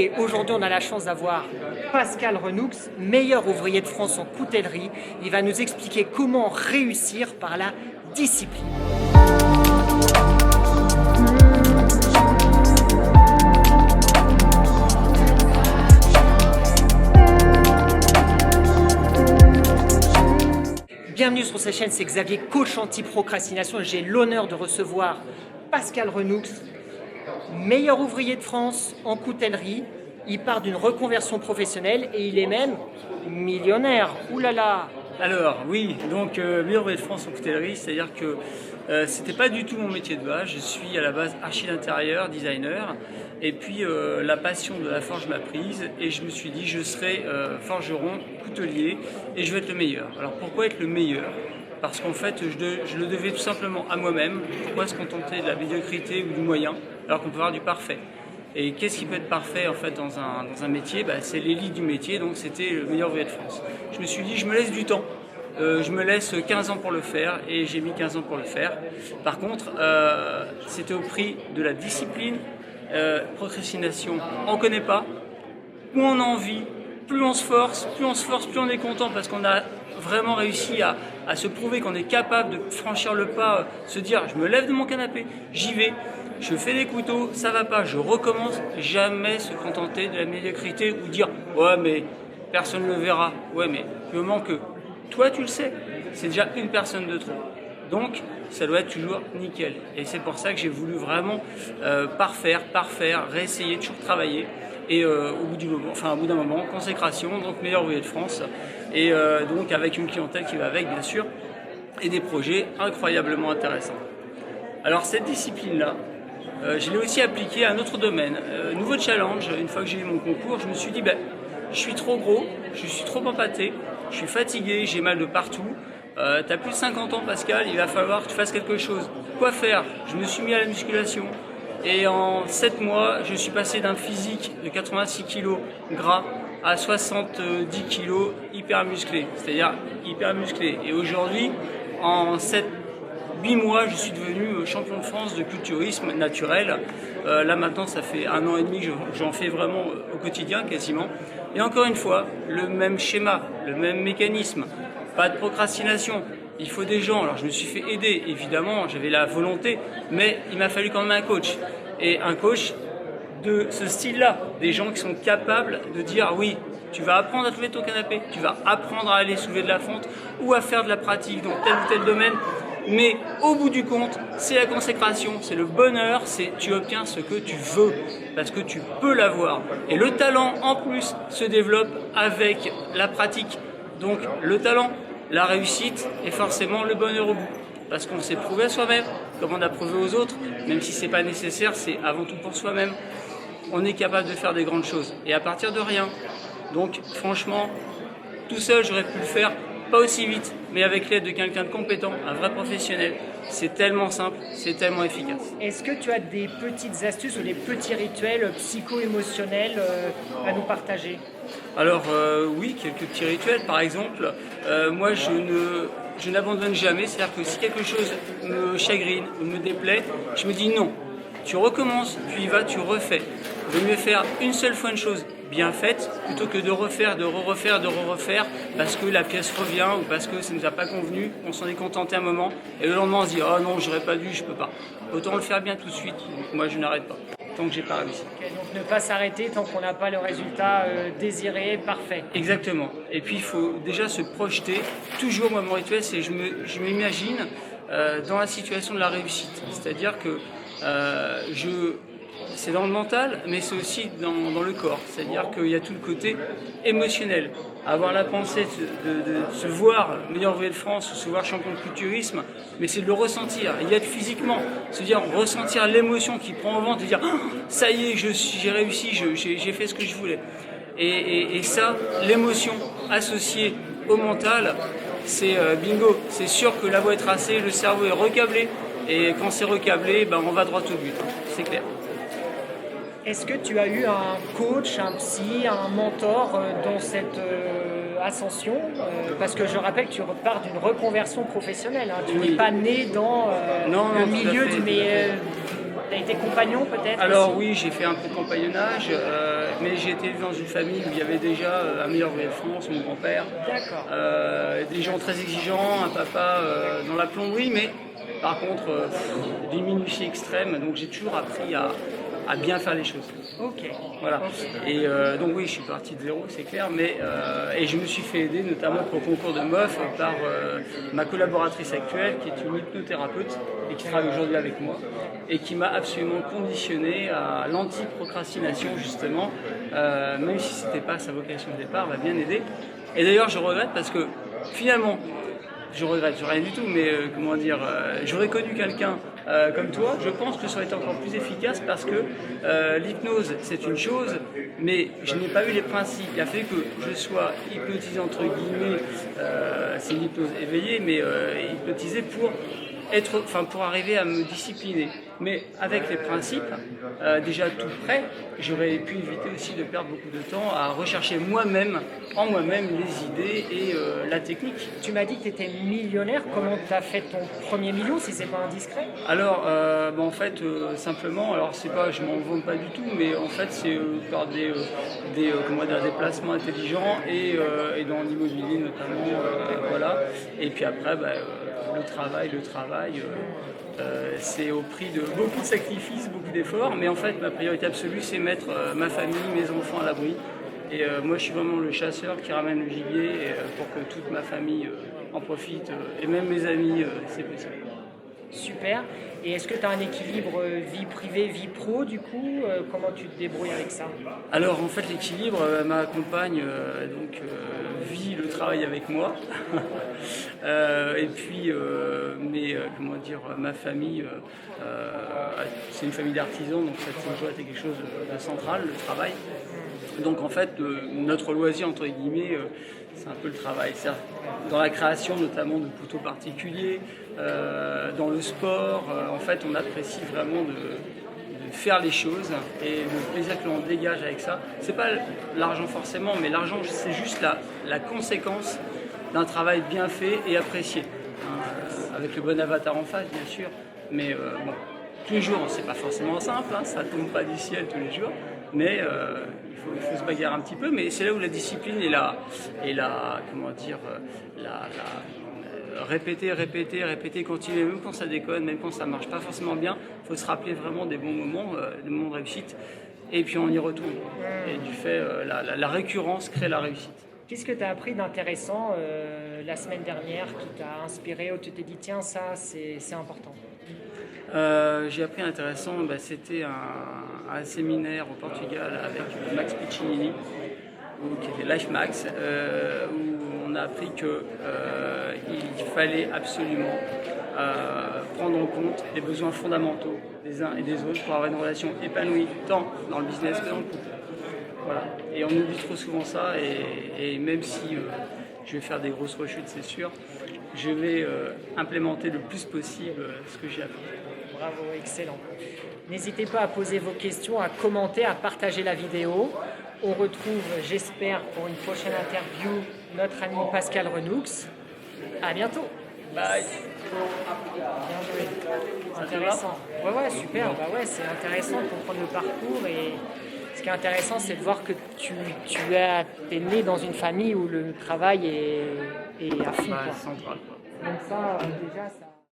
Et aujourd'hui, on a la chance d'avoir Pascal Renoux, meilleur ouvrier de France en coutellerie. Il va nous expliquer comment réussir par la discipline. Bienvenue sur cette chaîne, c'est Xavier, coach anti-procrastination. J'ai l'honneur de recevoir Pascal Renoux, meilleur ouvrier de France en coutellerie. Il part d'une reconversion professionnelle et il est même millionnaire. Ouh là là! Alors oui, donc meilleur ouvrier de France en coutellerie, c'est-à-dire que c'était pas du tout mon métier de base. Je suis à la base archi d'intérieur, designer, et puis la passion de la forge m'a prise et je me suis dit je serai forgeron, coutelier et je vais être le meilleur. Alors pourquoi être le meilleur ? Parce qu'en fait je le devais tout simplement à moi-même. Pourquoi se contenter de la médiocrité ou du moyen alors qu'on peut avoir du parfait ? Et qu'est-ce qui peut être parfait en fait dans un métier ? C'est l'élite du métier, donc c'était le meilleur ouvrier de France. Je me suis dit je me laisse du temps. Je me laisse 15 ans pour le faire et j'ai mis 15 ans pour le faire. Par contre, c'était au prix de la discipline, procrastination. On ne connaît pas, plus on a envie, plus on se force, plus on est content parce qu'on a vraiment réussi à se prouver qu'on est capable de franchir le pas, se dire je me lève de mon canapé, j'y vais, je fais des couteaux, ça va pas, je recommence, jamais se contenter de la médiocrité ou dire ouais mais personne ne le verra, ouais mais du moment que toi tu le sais, c'est déjà une personne de trop. Donc ça doit être toujours nickel. Et c'est pour ça que j'ai voulu vraiment parfaire, réessayer, toujours travailler. Et au bout d'un moment, consécration, donc meilleur ouvrier de France. Et donc avec une clientèle qui va avec bien sûr, et des projets incroyablement intéressants. Alors cette discipline-là, je l'ai aussi appliquée à un autre domaine. Nouveau challenge, une fois que j'ai eu mon concours, je me suis dit je suis trop gros, je suis trop empâté, je suis fatigué, j'ai mal de partout. T'as plus de 50 ans Pascal, il va falloir que tu fasses quelque chose. Quoi faire ? Je me suis mis à la musculation et en 7 mois, je suis passé d'un physique de 86 kg gras à 70 kg hyper musclé, c'est-à-dire hyper musclé. Et aujourd'hui, en 8 mois, je suis devenu champion de France de culturisme naturel. Là maintenant, ça fait 1 an et demi que j'en fais vraiment au quotidien quasiment. Et encore une fois, le même schéma, le même mécanisme. Pas de procrastination. Il faut des gens. Alors je me suis fait aider, évidemment, j'avais la volonté, mais il m'a fallu quand même un coach. Et un coach de ce style-là, des gens qui sont capables de dire oui, tu vas apprendre à soulever ton canapé, tu vas apprendre à aller soulever de la fonte ou à faire de la pratique dans tel ou tel domaine. Mais au bout du compte, c'est la consécration, c'est le bonheur, c'est tu obtiens ce que tu veux, parce que tu peux l'avoir. Et le talent, en plus, se développe avec la pratique. Donc le talent, la réussite et forcément le bonheur au bout. Parce qu'on s'est prouvé à soi-même, comme on a prouvé aux autres, même si ce n'est pas nécessaire, c'est avant tout pour soi-même. On est capable de faire des grandes choses, et à partir de rien. Donc franchement, tout seul j'aurais pu le faire, pas aussi vite, mais avec l'aide de quelqu'un de compétent, un vrai professionnel. C'est tellement simple, c'est tellement efficace. Est-ce que tu as des petites astuces ou des petits rituels psycho-émotionnels à nous partager ? Alors oui, quelques petits rituels. Par exemple, moi je n'abandonne jamais. C'est-à-dire que si quelque chose me chagrine ou me déplaît, je me dis non. Tu recommences, tu y vas, tu refais. Il vaut mieux faire une seule fois une chose bien faite plutôt que de refaire, de re-refaire parce que la pièce revient ou parce que ça ne nous a pas convenu, on s'en est contenté un moment et le lendemain on se dit oh non, j'aurais pas dû, je peux pas. Autant le faire bien tout de suite. Donc moi je n'arrête pas tant que j'ai pas réussi. Okay, donc ne pas s'arrêter tant qu'on n'a pas le résultat désiré, parfait. Exactement. Et puis il faut déjà se projeter. Toujours moi mon rituel c'est je m'imagine dans la situation de la réussite. C'est-à-dire que c'est dans le mental, mais c'est aussi dans le corps. C'est-à-dire qu'il y a tout le côté émotionnel. Avoir la pensée de se voir meilleur ouvrier de France ou se voir champion de culturisme, mais c'est de le ressentir. Il y a physiquement, se dire ressentir l'émotion qui prend au ventre, de dire ça y est, j'ai réussi, j'ai fait ce que je voulais. Et ça, l'émotion associée au mental, c'est bingo. C'est sûr que la voie est tracée, le cerveau est recablé. Et quand c'est recablé, on va droit au but, c'est clair. Est-ce que tu as eu un coach, un psy, un mentor dans cette ascension parce que je rappelle que tu repars d'une reconversion professionnelle. Hein. Tu n'es pas né dans le milieu Tu as été compagnon peut-être? Alors aussi oui, j'ai fait un peu de compagnonnage, mais j'ai été élevé dans une famille où il y avait déjà un meilleur ouvrier de France, mon grand-père. D'accord. Des gens très exigeants, un papa dans la plomberie, mais par contre d'une minutie extrême. Donc j'ai toujours appris à bien faire les choses. Ok. Voilà. Ok. Et donc oui, je suis parti de zéro, c'est clair, mais et je me suis fait aider notamment pour le concours de MOF par ma collaboratrice actuelle, qui est une hypnothérapeute et qui travaille aujourd'hui avec moi, et qui m'a absolument conditionné à l'anti-procrastination justement, même si c'était pas sa vocation de départ, m'a bien aidé. Et d'ailleurs, je regrette parce que finalement, je regrette rien du tout, mais comment dire, j'aurais connu quelqu'un comme toi, je pense que ça aurait été encore plus efficace parce que l'hypnose c'est une chose, mais je n'ai pas eu les principes qui a fait que je sois hypnotisé entre guillemets, c'est une hypnose éveillée, mais hypnotisé pour arriver à me discipliner. Mais avec les principes, déjà tout prêt, j'aurais pu éviter aussi de perdre beaucoup de temps à rechercher en moi-même, les idées et la technique. Tu m'as dit que tu étais millionnaire. Comment tu as fait ton premier million, si c'est pas indiscret? Alors, en fait, simplement, alors c'est pas, je m'en vante pas du tout, mais en fait, c'est par des placements intelligents et dans l'immobilier notamment, voilà. Et puis après, le travail, c'est au prix de beaucoup de sacrifices, beaucoup d'efforts, mais en fait, ma priorité absolue, c'est mettre ma famille, mes enfants à l'abri. Et moi, je suis vraiment le chasseur qui ramène le gibier pour que toute ma famille en profite, et même mes amis, c'est possible. Super. Et est-ce que tu as un équilibre vie privée, vie pro du coup? Comment tu te débrouilles avec ça? Alors en fait l'équilibre, ma compagne vit le travail avec moi et puis ma famille, c'est une famille d'artisans, donc ça a toujours été quelque chose de central, le travail. Donc en fait notre loisir entre guillemets, c'est un peu le travail. C'est-à-dire, dans la création notamment de couteaux particuliers, dans le sport, en fait on apprécie vraiment de faire les choses et le plaisir que l'on dégage avec ça. C'est pas l'argent forcément, mais l'argent c'est juste la conséquence d'un travail bien fait et apprécié. Avec le bon avatar en face bien sûr, mais tous les jours c'est pas forcément simple, ça tombe pas du ciel tous les jours, mais il faut se bagarrer un petit peu, mais c'est là où la discipline et répéter, continuer, même quand ça déconne, même quand ça marche pas forcément bien, il faut se rappeler vraiment des bons moments, des moments de réussite, et puis on y retourne. Et du fait, la récurrence crée la réussite. Qu'est-ce que tu as appris d'intéressant la semaine dernière qui t'a inspiré ou tu t'es dit tiens ça c'est important? J'ai appris intéressant, c'était un séminaire au Portugal avec Max Piccinini, qui était Life Max, où on a appris qu'il fallait absolument prendre en compte les besoins fondamentaux des uns et des autres pour avoir une relation épanouie tant dans le business que dans le couple. Voilà. Et on oublie trop souvent ça, et même si je vais faire des grosses rechutes, c'est sûr, je vais implémenter le plus possible ce que j'ai appris. Bravo, excellent. N'hésitez pas à poser vos questions, à commenter, à partager la vidéo. On retrouve, j'espère, pour une prochaine interview, notre ami Pascal Renoux. À bientôt. Bye. Bien joué. Intéressant. Ouais, super. C'est intéressant de comprendre le parcours, et ce qui est intéressant, c'est de voir que tu es né dans une famille où le travail est à fond. Central. Donc ça, déjà, ça...